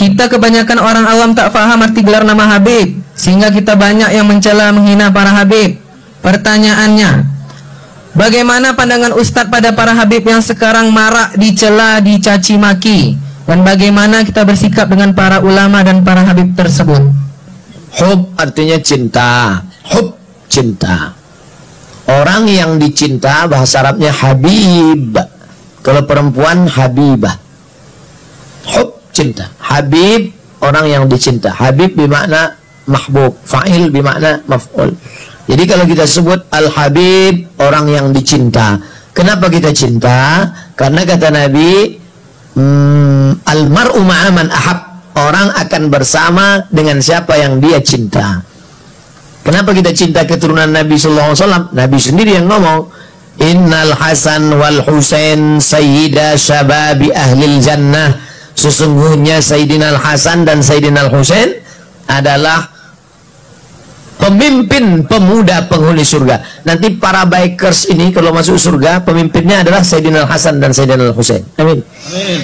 Kita kebanyakan orang awam tak faham arti gelar nama Habib, sehingga kita banyak yang mencela menghina para Habib. Pertanyaannya, bagaimana pandangan Ustadz pada para Habib yang sekarang marak dicela, dicaci maki? Dan bagaimana kita bersikap dengan para ulama dan para Habib tersebut? Hub artinya cinta. Hub, cinta. Orang yang dicinta bahasa Arabnya Habib. Kalau perempuan Habibah. Hub, cinta. Habib, orang yang dicinta. Habib bermakna mahbub. Fa'il bermakna maf'ul. Jadi kalau kita sebut Al-Habib, orang yang dicinta. Kenapa kita cinta? Karena kata Nabi, Al-mar'u ma'aman ahab. Orang akan bersama dengan siapa yang dia cinta. Kenapa kita cinta keturunan Nabi Sallallahu Alaihi Wasallam? Nabi sendiri yang ngomong, Innal Hasan wal Husain sayyida syababi ahlil jannah. Sesungguhnya Sayyidina Al-Hasan dan Sayyidina Al-Husain adalah pemimpin pemuda penghuni surga. Nanti para bikers ini kalau masuk surga, pemimpinnya adalah Sayyidina Al-Hasan dan Sayyidina Al-Husain. Amin. Amin.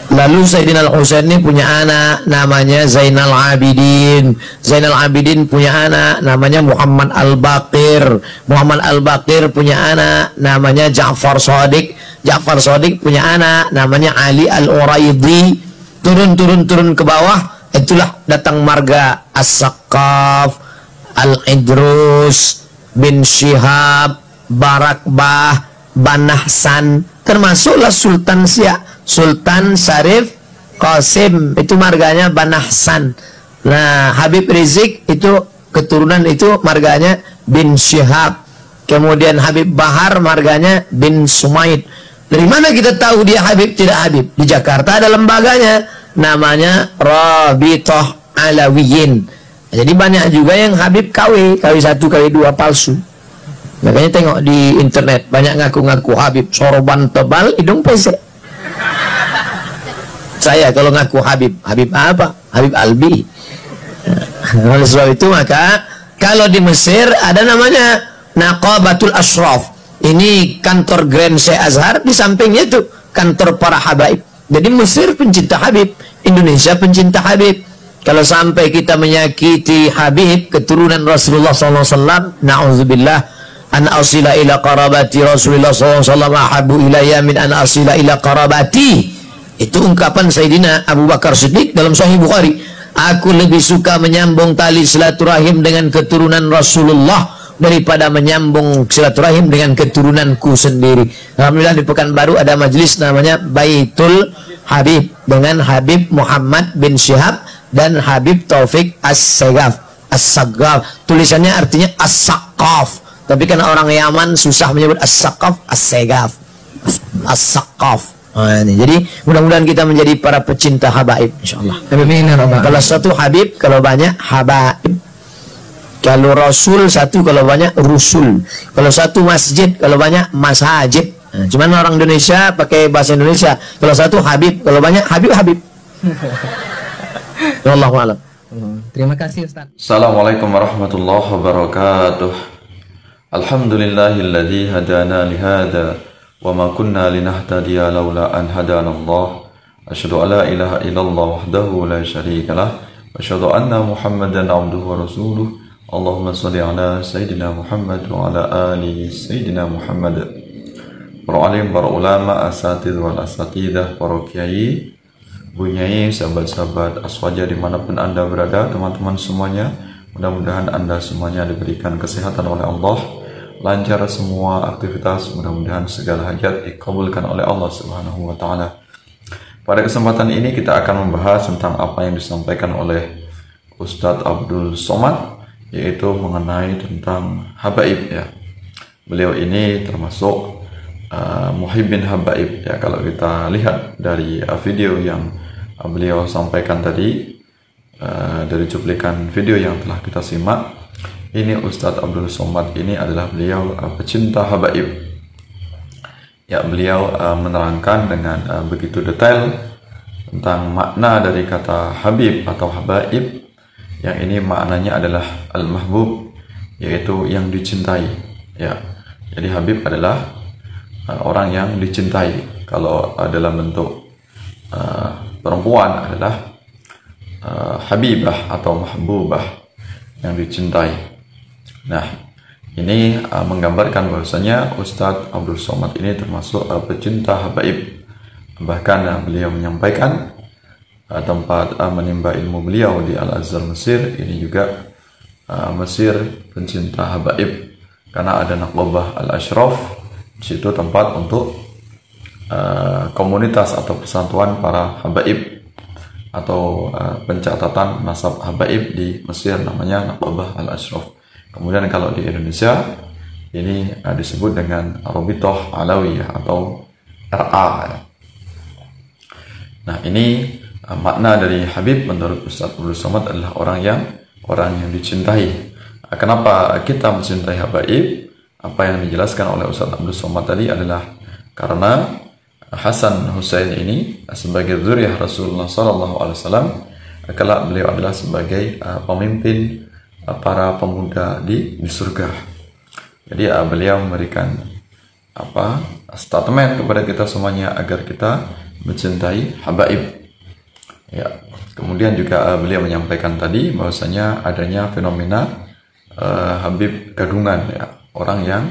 Lalu Sayyidina Al-Husain ini punya anak namanya Zainal Abidin. Zainal Abidin punya anak namanya Muhammad Al-Baqir. Muhammad Al-Baqir punya anak namanya Ja'far Shadiq. Ja'far Shadiq punya anak namanya Ali Al-Uraidi. Turun ke bawah, itulah datang marga As-Saqqaf, Al-Idrus, bin Syihab, Barakbah, Banahsan, termasuklah Sultan Siak, Sultan Syarif Qasim, itu marganya Banahsan. Nah, Habib Rizik itu keturunan itu marganya bin Syihab. Kemudian Habib Bahar marganya bin Sumaid. Dari mana kita tahu dia Habib tidak Habib? Di Jakarta ada lembaganya namanya Rabithah Alawiyin. Jadi banyak juga yang Habib KW 1, KW 2 palsu. Makanya tengok di internet banyak ngaku-ngaku Habib, sorban tebal, hidung pesek. Saya kalau ngaku Habib, Habib apa? Habib Albi. Oleh sebab itu maka kalau di Mesir ada namanya Naqabatul Ashraf. Ini kantor Grand Syekh Azhar, di sampingnya itu kantor para habaib. Jadi Mesir pencinta Habib, Indonesia pencinta Habib. Kalau sampai kita menyakiti Habib, keturunan Rasulullah SAW, na'udzubillah, an asila ila qarabati Rasulullah SAW ahabu ilayya min an asila ila qarabati. Itu ungkapan Sayyidina Abu Bakar Siddiq dalam Sahih Bukhari. Aku lebih suka menyambung tali silaturahim dengan keturunan Rasulullah daripada menyambung silaturahim dengan keturunanku sendiri. Alhamdulillah di Pekanbaru ada majelis namanya Baitul Habib dengan Habib Muhammad bin Syihab dan Habib Taufik As-Sagaf. As-Sagaf tulisannya artinya As-Saqqaf, tapi karena orang Yaman susah menyebut As-Saqqaf, As-Sagaf, As-Saqqaf. Nah, ini. Jadi mudah-mudahan kita menjadi para pecinta habaib insyaallah. Kalau satu Habib, kalau banyak habaib. Kalau Rasul satu, kalau banyak Rusul. Kalau satu masjid, kalau banyak masajid. Nah, cuman orang Indonesia pakai bahasa Indonesia. Kalau satu Habib, kalau banyak Habib. Wallahu a'lam. Terima kasih Ustaz. Assalamualaikum warahmatullahi wabarakatuh. Alhamdulillahilladzi hadana lihada wa ma kunna linahtadiya laula an hadana Allah. Asyhadu an la ilaha illallah wahdahu la syarika lah wa asyhadu anna Muhammadan abduhu wa rasuluh. Allahumma salli ala Sayyidina Muhammad wa ala ali Sayyidina Muhammad. Para alim, para ulama, asatidz wal asatidah, para kiai, bunyai, sahabat-sahabat aswaja dimanapun anda berada, teman-teman semuanya, mudah-mudahan anda semuanya diberikan kesehatan oleh Allah, lancar semua aktivitas, mudah-mudahan segala hajat dikabulkan oleh Allah Subhanahu wa Ta'ala. Pada kesempatan ini kita akan membahas tentang apa yang disampaikan oleh Ustadz Abdul Somad, yaitu mengenai tentang habaib ya. Beliau ini termasuk muhibbin habaib ya. Kalau kita lihat dari video yang beliau sampaikan tadi, dari cuplikan video yang telah kita simak, ini Ustadz Abdul Somad ini adalah beliau pecinta habaib ya. Beliau menerangkan dengan begitu detail tentang makna dari kata habib atau habaib, yang ini maknanya adalah al-mahbub, yaitu yang dicintai ya. Jadi habib adalah orang yang dicintai. Kalau dalam bentuk perempuan adalah habibah atau mahbubah, yang dicintai. Nah, ini menggambarkan bahwasanya Ustadz Abdul Somad ini termasuk pecinta habaib. Bahkan beliau menyampaikan tempat menimba ilmu beliau di Al-Azhar Mesir ini juga Mesir pencinta habaib, karena ada Naqabah Al-Ashraf. Di situ tempat untuk komunitas atau persatuan para habaib atau pencatatan nasab habaib di Mesir, namanya Naqabah Al-Ashraf. Kemudian kalau di Indonesia ini disebut dengan Rabithah Alawiyah atau RA. Nah, ini makna dari Habib menurut Ustadz Abdul Somad adalah orang yang dicintai. Kenapa kita mencintai habaib? Apa yang dijelaskan oleh Ustadz Abdul Somad tadi adalah karena Hasan Husain ini sebagai zuriyah Rasulullah SAW, kelak beliau adalah sebagai pemimpin para pemuda di surga. Jadi beliau memberikan statement kepada kita semuanya agar kita mencintai habaib. Ya, kemudian juga beliau menyampaikan tadi bahwasanya adanya fenomena habib gadungan, ya, orang yang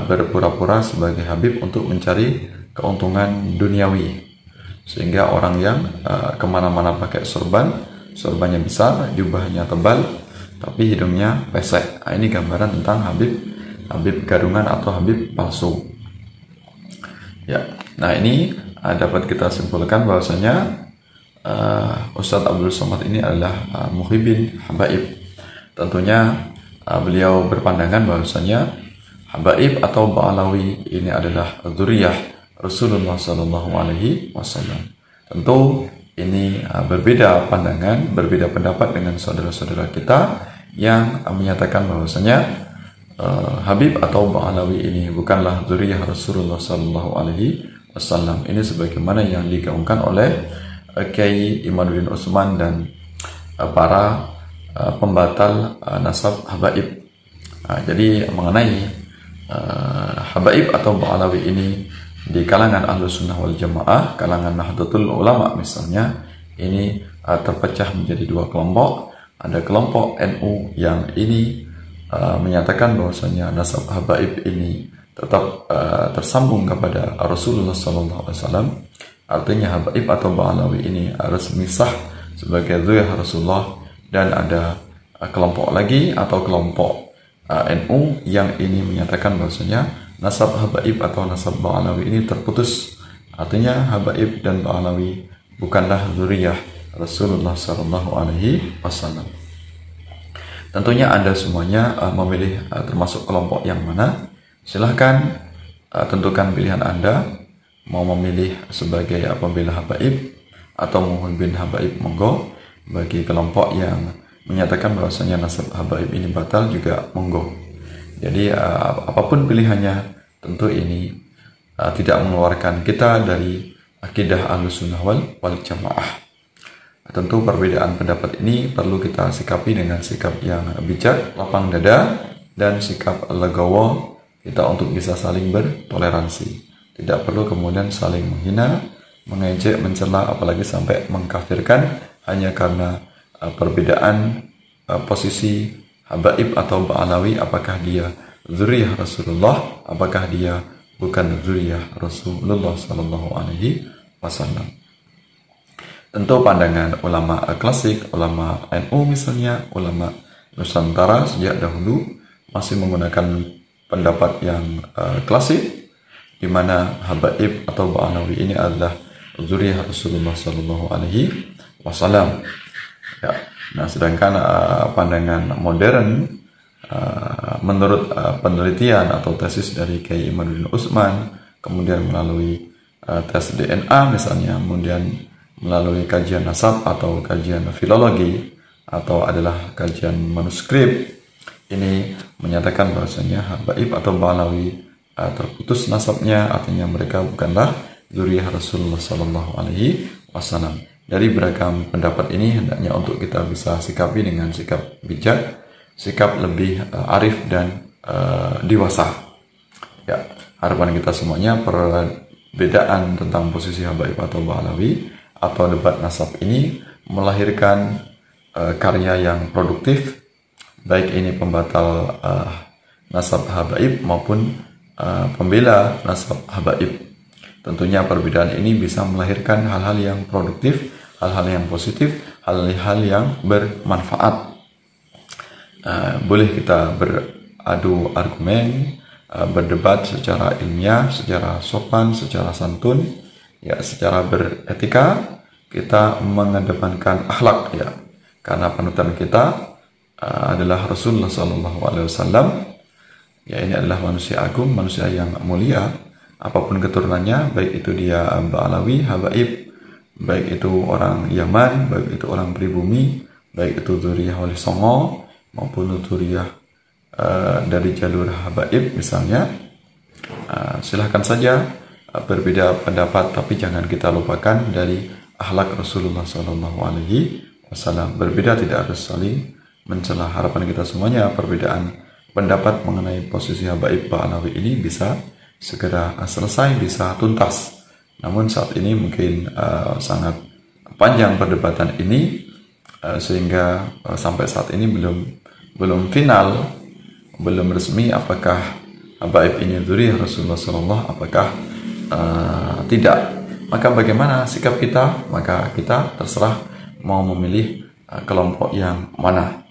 berpura-pura sebagai habib untuk mencari keuntungan duniawi, sehingga orang yang kemana-mana pakai sorbannya besar, jubahnya tebal, tapi hidungnya pesek. Ini gambaran tentang habib gadungan atau habib palsu. Ya, nah ini dapat kita simpulkan bahwasanya Ustadz Abdul Somad ini adalah muhibbin habaib. Tentunya beliau berpandangan bahwasanya habaib atau ba'alawi ini adalah dzurriyyah Rasulullah Sallallahu Alaihi Wasallam. Tentu ini berbeda pandangan, berbeda pendapat dengan saudara-saudara kita yang menyatakan bahwasanya Habib atau Ba'alawi ini bukanlah dzurriyyah Rasulullah Sallallahu Alaihi Wasallam. Ini sebagaimana yang digaungkan oleh Kiai Imaduddin Utsman dan para pembatal nasab habaib. Jadi mengenai habaib atau Ba'alawi ini di kalangan Ahlus Sunnah wal Jamaah, kalangan Nahdlatul Ulama misalnya, ini terpecah menjadi dua kelompok. Ada kelompok NU yang ini menyatakan bahwasanya nasab habaib ini tetap tersambung kepada Rasulullah SAW. Artinya habaib atau Ba'alawi ini harus misah sebagai dzurriyyah Rasulullah. Dan ada kelompok lagi atau kelompok NU yang ini menyatakan bahwasanya nasab habaib atau nasab Ba'alawi ini terputus. Artinya habaib dan Ba'alawi bukanlah dzurriyyah Rasulullah SAW. Tentunya Anda semuanya memilih termasuk kelompok yang mana. Silahkan tentukan pilihan Anda. Mau memilih sebagai pembela habaib atau muhibbin habaib, monggo. Bagi kelompok yang menyatakan bahwasanya nasab habaib ini batal juga monggo. Jadi apapun pilihannya, tentu ini tidak mengeluarkan kita dari akidah Ahlussunnah wal Jamaah. Tentu perbedaan pendapat ini perlu kita sikapi dengan sikap yang bijak, lapang dada, dan sikap legowo kita untuk bisa saling bertoleransi. Tidak perlu kemudian saling menghina, mengejek, mencela, apalagi sampai mengkafirkan hanya karena perbedaan posisi habaib atau Ba'alawi, apakah dia dzurriyyah Rasulullah, apakah dia bukan dzurriyyah Rasulullah Sallallahu Alaihi Wasallam. Tentu pandangan ulama klasik, ulama NU misalnya, ulama Nusantara sejak dahulu masih menggunakan pendapat yang klasik, di mana habaib atau Ba'alawi ini adalah dzurriyyah Rasulullah Sallallahu Alaihi Wasallam. Ya. Nah, sedangkan pandangan modern menurut penelitian atau tesis dari Kiai Imaduddin Utsman, kemudian melalui tes DNA misalnya, kemudian melalui kajian nasab atau kajian filologi atau adalah kajian manuskrip, ini menyatakan bahwasanya habaib atau Ba'alawi terputus nasabnya, artinya mereka bukanlah dzurriyyah Rasulullah Sallallahu Alaihi Wasallam. Dari beragam pendapat ini hendaknya untuk kita bisa sikapi dengan sikap bijak, sikap lebih arif dan dewasa. Ya, harapan kita semuanya perbedaan tentang posisi habaib atau Ba'alawi atau debat nasab ini melahirkan karya yang produktif, baik ini pembatal nasab habaib maupun pembela nasab habaib. Tentunya perbedaan ini bisa melahirkan hal-hal yang produktif, hal-hal yang positif, hal-hal yang bermanfaat. Boleh kita beradu argumen, berdebat secara ilmiah, secara sopan, secara santun, ya, secara beretika. Kita mengedepankan akhlak, ya, karena panutan kita adalah Rasulullah SAW. Ya, ini adalah manusia agung, manusia yang mulia. Apapun keturunannya, baik itu dia Ba'alawi, habaib, baik itu orang Yaman, baik itu orang pribumi, baik itu dzurriyyah Wali Songo maupun dzurriyyah dari jalur habaib misalnya. Silahkan saja berbeda pendapat, tapi jangan kita lupakan dari akhlak Rasulullah SAW. Berbeda tidak harus saling mencela. Harapan kita semuanya perbedaan pendapat mengenai posisi habaib Ba'alawi ini bisa segera selesai, bisa tuntas. Namun saat ini mungkin sangat panjang perdebatan ini, sehingga sampai saat ini belum final, belum resmi apakah habaib ini dzurriyyah Rasulullah SAW, apakah tidak. Maka bagaimana sikap kita? Maka kita terserah mau memilih kelompok yang mana.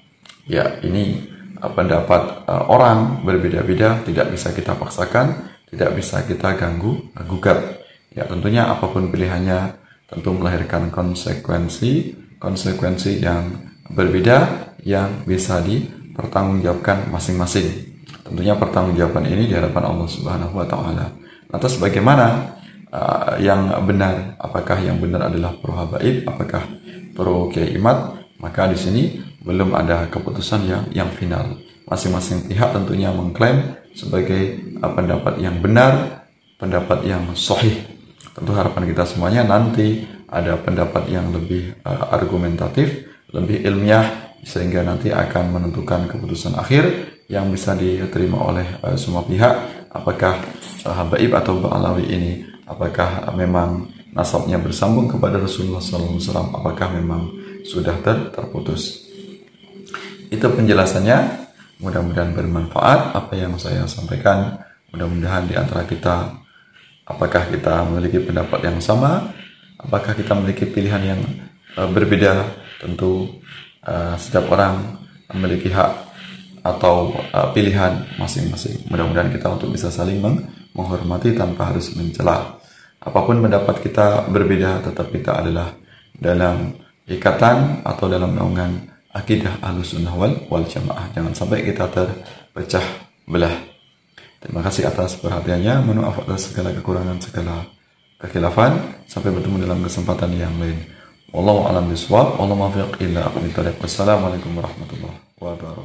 Ya, ini pendapat orang berbeda-beda, tidak bisa kita paksakan, tidak bisa kita ganggu, gugat. Ya, tentunya apapun pilihannya tentu melahirkan konsekuensi yang berbeda yang bisa dipertanggungjawabkan masing-masing. Tentunya pertanggungjawaban ini di hadapan Allah Subhanahu wa taala. Lantas bagaimana yang benar? Apakah yang benar adalah pro habaib, apakah pro Kiai Imad? Maka di sini belum ada keputusan yang final. Masing-masing pihak tentunya mengklaim sebagai pendapat yang benar, pendapat yang sahih. Tentu harapan kita semuanya nanti ada pendapat yang lebih argumentatif, lebih ilmiah, sehingga nanti akan menentukan keputusan akhir yang bisa diterima oleh semua pihak. Apakah habaib atau Ba'alawi ini, apakah memang nasabnya bersambung kepada Rasulullah SAW, apakah memang sudah terputus. Itu penjelasannya. Mudah-mudahan bermanfaat apa yang saya sampaikan. Mudah-mudahan di antara kita, apakah kita memiliki pendapat yang sama, apakah kita memiliki pilihan yang berbeda. Tentu setiap orang memiliki hak atau pilihan masing-masing. Mudah-mudahan kita untuk bisa saling menghormati tanpa harus mencela. Apapun pendapat kita berbeda, tetap kita adalah dalam ikatan atau dalam naungan akidah Ahlussunnah wal Jamaah. Jangan sampai kita terpecah belah. Terima kasih atas perhatiannya. Mohon maaf atas segala kekurangan, segala kekhilafan. Sampai bertemu dalam kesempatan yang lain. Wallahu a'lam bishawab. Wallahu muwaffiq ila aqwamit thoriq. Wassalamualaikum warahmatullahi wabarakatuh.